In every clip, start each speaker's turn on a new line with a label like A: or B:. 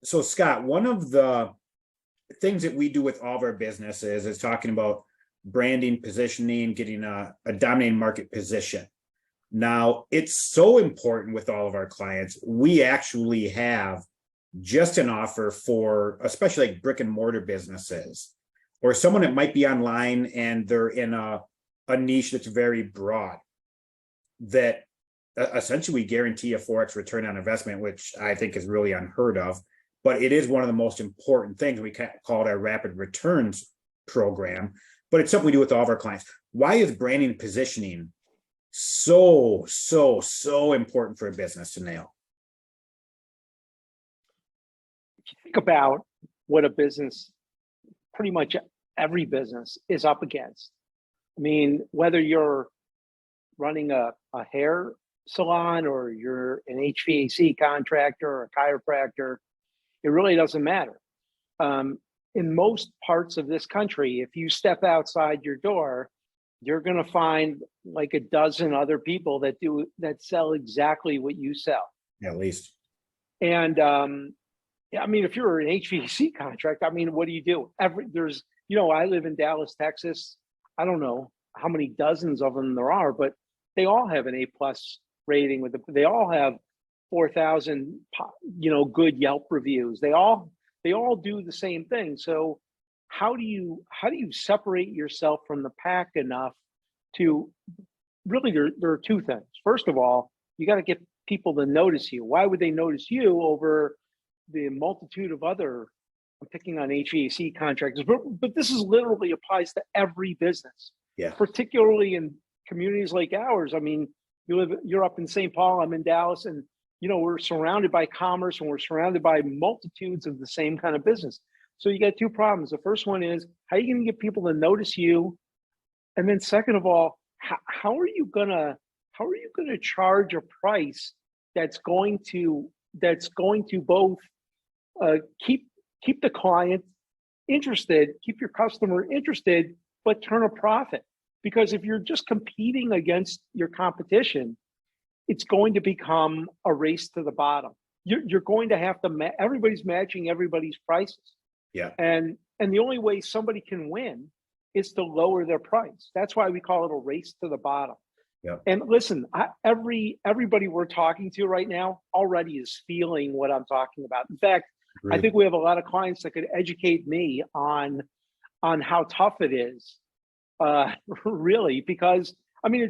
A: So Scott, one of the things that we do with all of our businesses is talking about branding, positioning, getting a dominating market position. Now, it's so important with all of our clients. We actually have just an offer for, especially like brick and mortar businesses, or someone that might be online and they're in a niche that's very broad, that essentially we guarantee a 4x return on investment, which I think is really unheard of. But it is one of the most important things. We call it our rapid returns program, but it's something we do with all of our clients. Why is branding and positioning so important for a business to nail?
B: If you think about what a business, pretty much every business is up against. I mean, whether you're running a hair salon or you're an HVAC contractor or a chiropractor, it really doesn't matter. In most parts of this country, if you step outside your door, you're going to find like a dozen other people that sell exactly what you sell.
A: At least.
B: And yeah, I mean, if you're an HVAC contract, I mean, what do you do? I live in Dallas, Texas. I don't know how many dozens of them there are, but they all have an A+ rating they all have 4,000, good Yelp reviews. They all do the same thing. So how do you separate yourself from the pack enough to really, there are two things. First of all, you got to get people to notice you. Why would they notice you over the multitude of other, I'm picking on HVAC contractors, but this is literally applies to every business.
A: Yeah.
B: Particularly in communities like ours. I mean, you're up in St. Paul, I'm in Dallas, and we're surrounded by commerce and we're surrounded by multitudes of the same kind of business. So you got two problems. The first one is, how are you going to get people to notice you? And then second of all, how are you gonna charge a price that's going to both keep the client interested, keep your customer interested, but turn a profit? Because if you're just competing against your competition, it's going to become a race to the bottom. You're going to have to everybody's matching everybody's prices.
A: Yeah.
B: And the only way somebody can win is to lower their price. That's why we call it a race to the bottom.
A: Yeah.
B: And listen, everybody we're talking to right now already is feeling what I'm talking about. In fact, I think we have a lot of clients that could educate me on how tough it is, really, because I mean,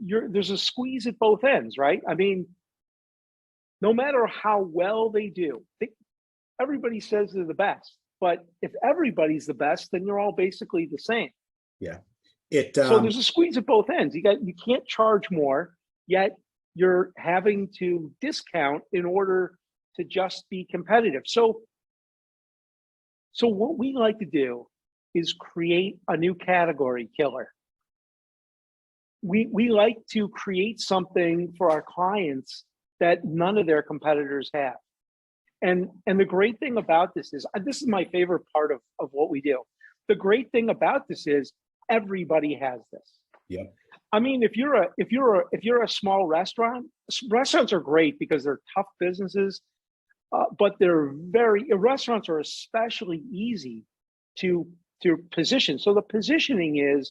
B: there's a squeeze at both ends, right? I mean, no matter how well they do, everybody says they're the best, but if everybody's the best, then you're all basically the same.
A: Yeah.
B: So there's a squeeze at both ends. You can't charge more, yet you're having to discount in order to just be competitive. So what we like to do is create a new category killer. We like to create something for our clients that none of their competitors have. And the great thing about this is my favorite part of what we do. The great thing about this is everybody has this.
A: Yeah.
B: I mean, if you're a small restaurant, restaurants are great because they're tough businesses, but restaurants are especially easy to position. So the positioning is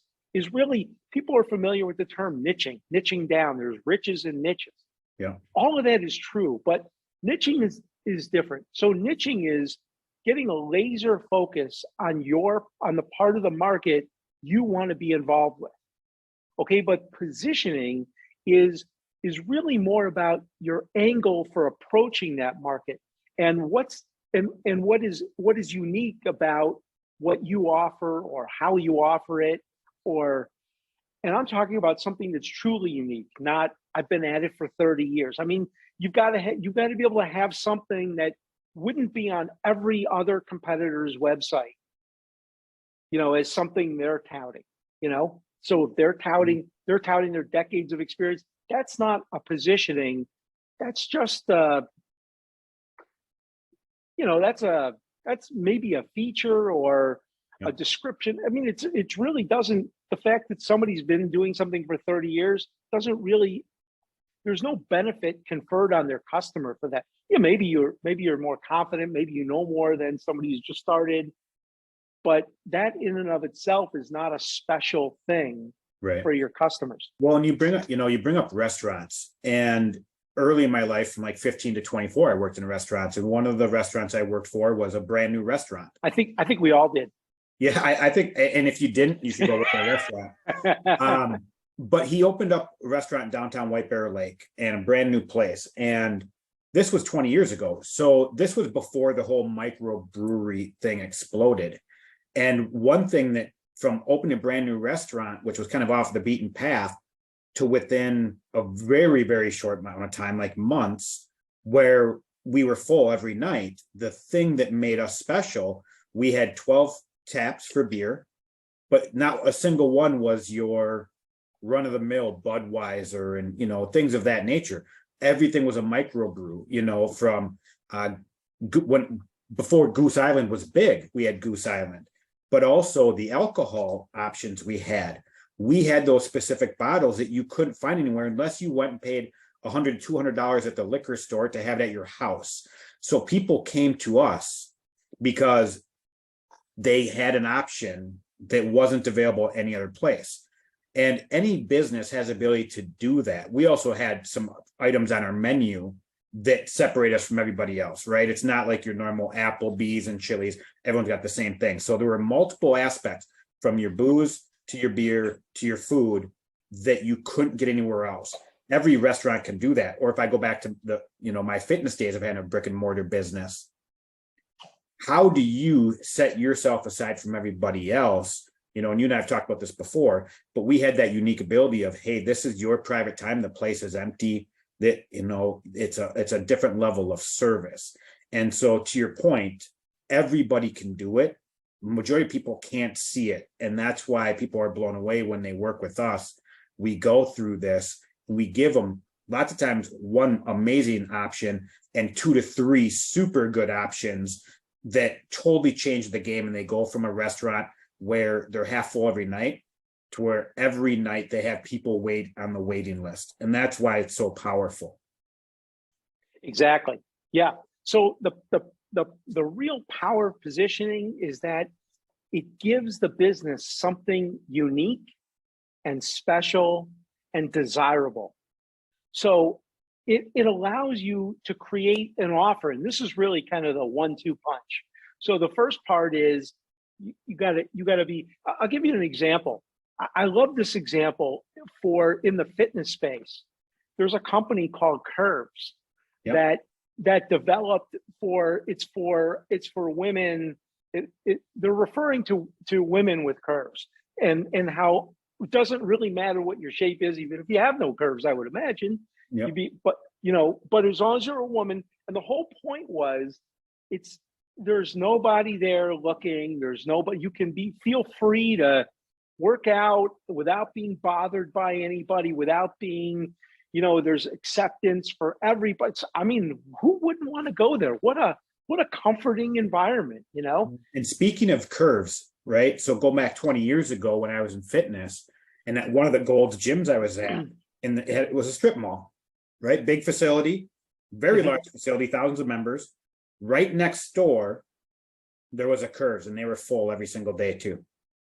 B: really, people are familiar with the term niching down. There's riches and niches.
A: Yeah.
B: All of that is true, but niching is different. So niching is getting a laser focus on the part of the market you want to be involved with. Okay, but positioning is really more about your angle for approaching that market and what is unique about what you offer or how you offer it, and I'm talking about something that's truly unique, not I've been at it for 30 years. I mean, you've got to be able to have something that wouldn't be on every other competitor's website, as something they're touting, So if they're touting their decades of experience, that's not a positioning. That's just that's maybe a feature or a description. I mean, it really doesn't, the fact that somebody's been doing something for 30 years doesn't really there's no benefit conferred on their customer for that. Yeah, maybe you're more confident, maybe you know more than somebody who's just started, but that in and of itself is not a special thing
A: Right.
B: for your customers.
A: Well, and you bring up restaurants, and early in my life, from like 15 to 24, I worked in restaurants, and one of the restaurants I worked for was a brand new restaurant.
B: I think we all did.
A: Yeah, I think, and if you didn't, you should go look at a restaurant. But he opened up a restaurant in downtown White Bear Lake, and a brand new place. And this was 20 years ago. So this was before the whole microbrewery thing exploded. And one thing that, from opening a brand new restaurant, which was kind of off the beaten path, to within a very, very short amount of time, like months, where we were full every night, the thing that made us special, we had 12 taps for beer, but not a single one was your run-of-the-mill Budweiser and, things of that nature. Everything was a microbrew, from when before Goose Island was big, we had Goose Island, but also the alcohol options we had those specific bottles that you couldn't find anywhere unless you went and paid $100, $200 at the liquor store to have it at your house. So people came to us because they had an option that wasn't available any other place. And any business has the ability to do that. We also had some items on our menu that separate us from everybody else, right? It's not like your normal Applebee's and Chili's. Everyone's got the same thing. So there were multiple aspects, from your booze to your beer to your food, that you couldn't get anywhere else. Every restaurant can do that. Or if I go back to my fitness days of having a brick and mortar business, how do you set yourself aside from everybody else? And you and I have talked about this before, but we had that unique ability of, hey, this is your private time. The place is empty. That, it's a different level of service. And so, to your point, everybody can do it. Majority of people can't see it. And that's why people are blown away when they work with us. We go through this, we give them lots of times one amazing option and 2 to 3 super good options that totally change the game. And they go from a restaurant where they're half full every night to where every night they have people wait on the waiting list. And that's why it's so powerful.
B: Exactly. Yeah. So the real power of positioning is that it gives the business something unique and special and desirable. So it allows you to create an offer. And this is really kind of the 1-2 punch. So the first part is you gotta be, I'll give you an example. I love this example for in the fitness space. There's a company called Curves. Yep. that developed it's for women. They're referring to women with curves and how it doesn't really matter what your shape is, even if you have no curves, I would imagine. Yep. But as long as you're a woman, and the whole point was, there's nobody there looking, there's nobody, you can feel free to work out without being bothered by anybody, without being, there's acceptance for everybody. I mean, who wouldn't want to go there? What a comforting environment,
A: And speaking of curves, right? So go back 20 years ago when I was in fitness, and at one of the Gold's gyms I was at, and it was a strip mall, right? Big facility, very large facility, thousands of members. Right next door, there was a Curves, and they were full every single day too.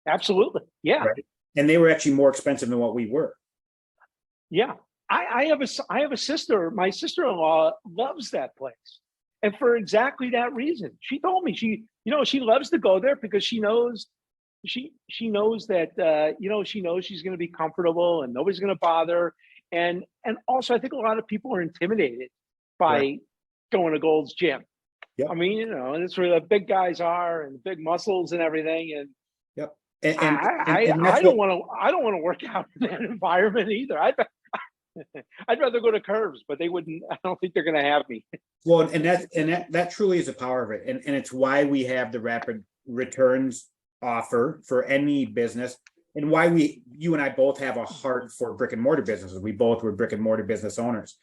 B: Absolutely. Yeah.
A: Right? And they were actually more expensive than what we were.
B: Yeah. I have a sister, my sister-in-law loves that place. And for exactly that reason. She told me she loves to go there because she knows that she knows she's going to be comfortable and nobody's going to bother. And also I think a lot of people are intimidated by going to Gold's Gym. Yep. I mean, and it's where the big guys are and big muscles and everything. And
A: yep.
B: I don't want to work out in that environment either. I'd rather go to Curves, but they wouldn't. I don't think they're going to have me.
A: Well, and that truly is the power of it, and it's why we have the rapid returns offer for any business, and why you and I both have a heart for brick and mortar businesses. We both were brick and mortar business owners,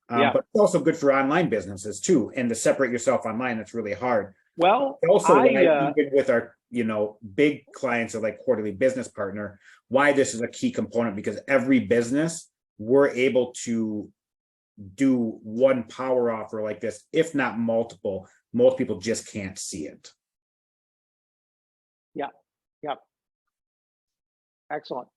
A: but it's also good for online businesses too. And to separate yourself online, it's really hard.
B: Well,
A: also, even with our big clients, like Quarterly Business Partner, why this is a key component, because every business, we're able to do one power offer like this, if not multiple. Most people just can't see it.
B: Excellent.